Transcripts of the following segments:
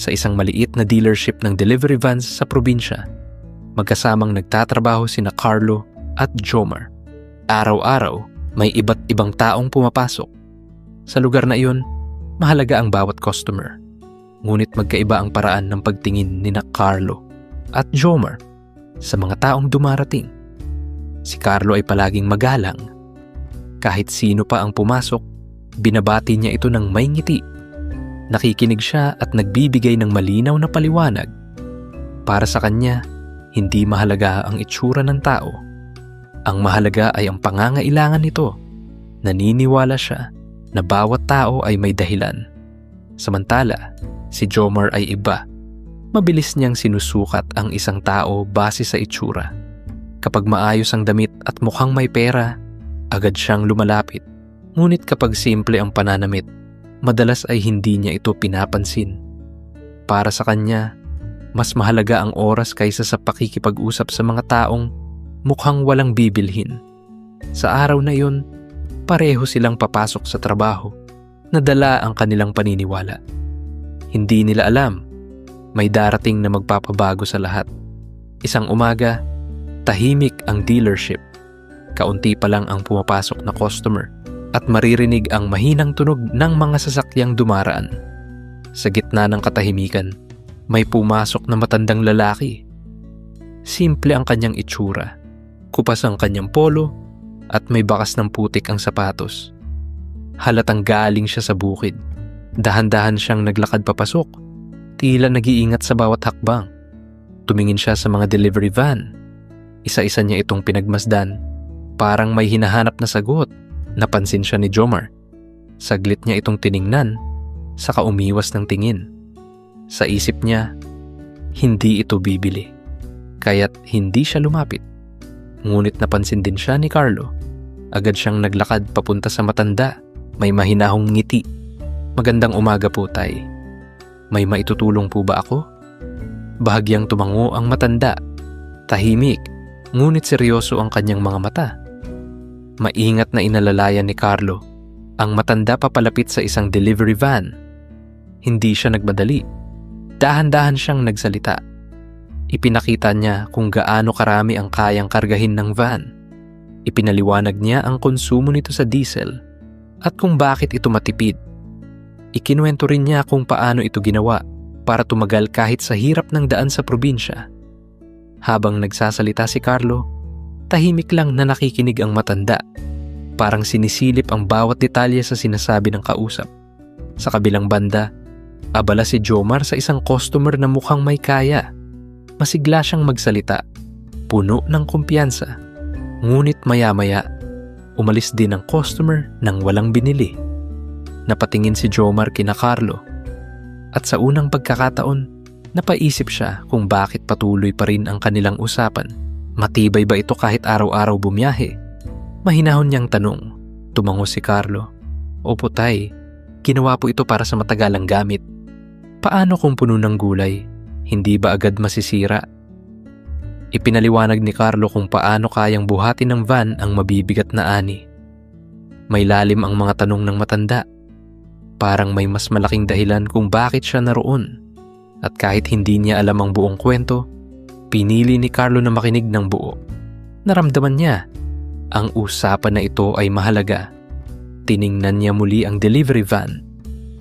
sa isang maliit na dealership ng delivery vans sa probinsya. Magkasamang nagtatrabaho sina Carlo at Jomar. Araw-araw, may iba't ibang taong pumapasok. Sa lugar na iyon, mahalaga ang bawat customer. Ngunit magkaiba ang paraan ng pagtingin ni Carlo at Jomar sa mga taong dumarating. Si Carlo ay palaging magalang. Kahit sino pa ang pumasok, binabati niya ito ng may ngiti. Nakikinig siya at nagbibigay ng malinaw na paliwanag. Para sa kanya, hindi mahalaga ang itsura ng tao. Ang mahalaga ay ang pangangailangan nito. Naniniwala siya na bawat tao ay may dahilan. Samantala, si Jomar ay iba. Mabilis niyang sinusukat ang isang tao base sa itsura. Kapag maayos ang damit at mukhang may pera, agad siyang lumalapit. Ngunit kapag simple ang pananamit, madalas ay hindi niya ito pinapansin. Para sa kanya, mas mahalaga ang oras kaysa sa pakikipag-usap sa mga taong mukhang walang bibilhin. Sa araw na iyon, pareho silang papasok sa trabaho, nadala ang kanilang paniniwala. Hindi nila alam, may darating na magpapabago sa lahat. Isang umaga, tahimik ang dealership. Kaunti pa lang ang pumapasok na customer at maririnig ang mahinang tunog ng mga sasakyang dumaraan. Sa gitna ng katahimikan, may pumasok na matandang lalaki. Simple ang kanyang itsura. Kupas ang kanyang polo at may bakas ng putik ang sapatos. Halatang galing siya sa bukid. Dahan-dahan siyang naglakad papasok. Tila nag-iingat sa bawat hakbang. Tumingin siya sa mga delivery van. Isa-isa niya itong pinagmasdan. Parang may hinahanap na sagot. Napansin siya ni Jomar. Saglit niya itong tiningnan, saka umiwas ng tingin. Sa isip niya, hindi ito bibili. Kaya't hindi siya lumapit. Ngunit napansin din siya ni Carlo. Agad siyang naglakad papunta sa matanda. May mahinahong ngiti. Magandang umaga po, tay. May maitutulong po ba ako? Bahagyang tumango ang matanda. Tahimik, ngunit seryoso ang kanyang mga mata. Maingat na inalalayan ni Carlo. Ang matanda papalapit sa isang delivery van. Hindi siya nagmadali. Dahan-dahan siyang nagsalita. Ipinakita niya kung gaano karami ang kayang kargahin ng van. Ipinaliwanag niya ang konsumo nito sa diesel at kung bakit ito matipid. Ikinuwento rin niya kung paano ito ginawa para tumagal kahit sa hirap ng daan sa probinsya. Habang nagsasalita si Carlo, tahimik lang na nakikinig ang matanda. Parang sinisilip ang bawat detalye sa sinasabi ng kausap. Sa kabilang banda, abala si Jomar sa isang customer na mukhang may kaya. Masigla siyang magsalita, puno ng kumpiyansa. Ngunit maya-maya, umalis din ang customer nang walang binili. Napatingin si Jomar kina Carlo. At sa unang pagkakataon, napaisip siya kung bakit patuloy pa rin ang kanilang usapan. Matibay ba ito kahit araw-araw bumiyahe? Mahinahon niyang tanong. Tumango si Carlo. Opo tay, ginawa po ito para sa matagalang gamit. Paano kung puno ng gulay? Hindi ba agad masisira? Ipinaliwanag ni Carlo kung paano kayang buhatin ng van ang mabibigat na ani. May lalim ang mga tanong ng matanda. Parang may mas malaking dahilan kung bakit siya naroon. At kahit hindi niya alam ang buong kwento, pinili ni Carlo na makinig ng buo. Naramdaman niya, ang usapan na ito ay mahalaga. Tiningnan niya muli ang delivery van,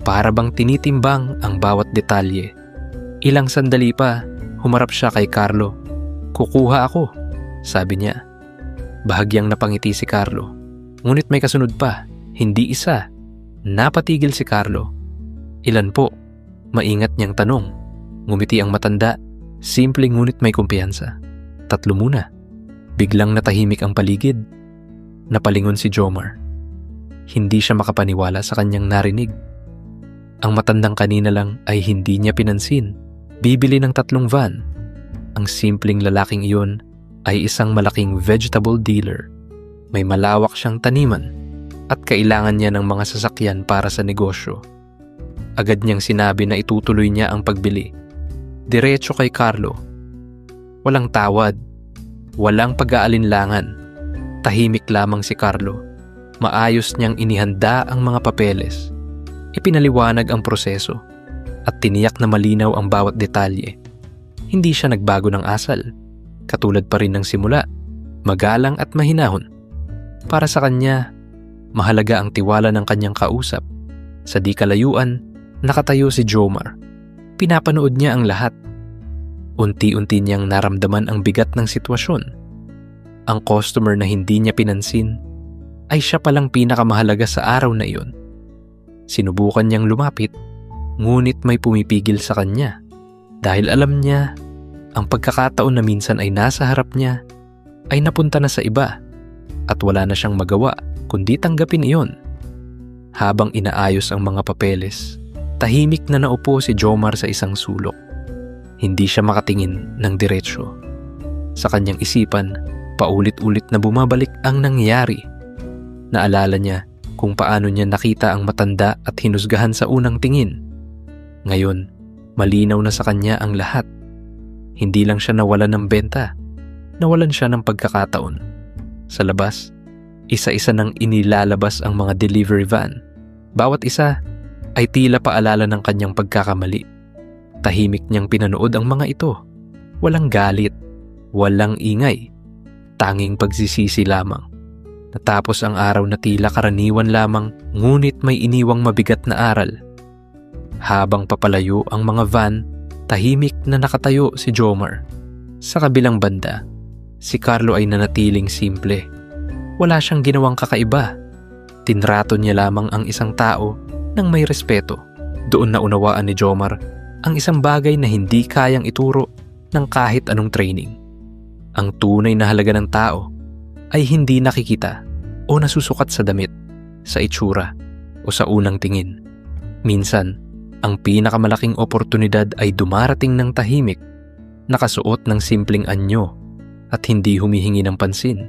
para bang tinitimbang ang bawat detalye. Ilang sandali pa, humarap siya kay Carlo. Kukuha ako, sabi niya. Bahagyang napangiti si Carlo. Ngunit may kasunod pa, hindi isa. Napatigil si Carlo. Ilan po? Maingat niyang tanong. Ngumiti ang matanda, simple ngunit may kumpiyansa. 3 muna. Biglang natahimik ang paligid. Napalingon si Jomar. Hindi siya makapaniwala sa kanyang narinig. Ang matandang kanina lang ay hindi niya pinansin. Bibili ng 3 van. Ang simpleng lalaking iyon ay isang malaking vegetable dealer. May malawak siyang taniman at kailangan niya ng mga sasakyan para sa negosyo. Agad niyang sinabi na itutuloy niya ang pagbili. Diretso kay Carlo. Walang tawad. Walang pag-aalinlangan. Tahimik lamang si Carlo. Maayos niyang inihanda ang mga papeles. Ipinaliwanag ang proseso. at tiniyak na malinaw ang bawat detalye. Hindi siya nagbago ng asal. Katulad pa rin ng simula, magalang at mahinahon. Para sa kanya, mahalaga ang tiwala ng kanyang kausap. Sa di kalayuan, nakatayo si Jomar. Pinapanood niya ang lahat. Unti-unti niyang naramdaman ang bigat ng sitwasyon. Ang customer na hindi niya pinansin ay siya palang pinakamahalaga sa araw na iyon. Sinubukan niyang lumapit, ngunit may pumipigil sa kanya dahil alam niya ang pagkakataon na minsan ay nasa harap niya ay napunta na sa iba at wala na siyang magawa kundi tanggapin iyon. Habang inaayos ang mga papeles, tahimik na naupo si Jomar sa isang sulok. Hindi siya makatingin ng diretsyo. Sa kanyang isipan, paulit-ulit na bumabalik ang nangyari. Naalala niya kung paano niya nakita ang matanda at hinusgahan sa unang tingin. Ngayon, malinaw na sa kanya ang lahat. Hindi lang siya nawalan ng benta, nawalan siya ng pagkakataon. Sa labas, isa-isa nang inilalabas ang mga delivery van. Bawat isa ay tila paalala ng kanyang pagkakamali. Tahimik niyang pinanood ang mga ito. Walang galit, walang ingay, tanging pagsisisi lamang. Natapos ang araw na tila karaniwan lamang, ngunit may iniwang mabigat na aral. Habang papalayo ang mga van, tahimik na nakatayo si Jomar. Sa kabilang banda, si Carlo ay nanatiling simple. Wala siyang ginawang kakaiba. Tinrato niya lamang ang isang tao ng may respeto. Doon na unawaan ni Jomar ang isang bagay na hindi kayang ituro ng kahit anong training. Ang tunay na halaga ng tao ay hindi nakikita o nasusukat sa damit, sa itsura o sa unang tingin. Minsan, ang pinakamalaking oportunidad ay dumarating ng tahimik, nakasuot ng simpleng anyo at hindi humihingi ng pansin.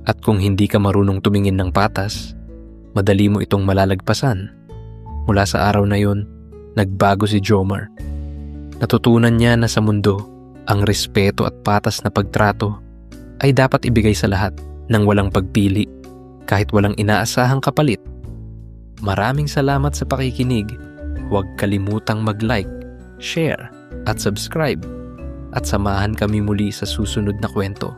At kung hindi ka marunong tumingin ng patas, madali mo itong malalagpasan. Mula sa araw na yun, nagbago si Jomar. Natutunan niya na sa mundo, ang respeto at patas na pagtrato ay dapat ibigay sa lahat nang walang pagpili, kahit walang inaasahang kapalit. Maraming salamat sa pakikinig. Huwag kalimutang mag-like, share at subscribe. At samahan kami muli sa susunod na kwento.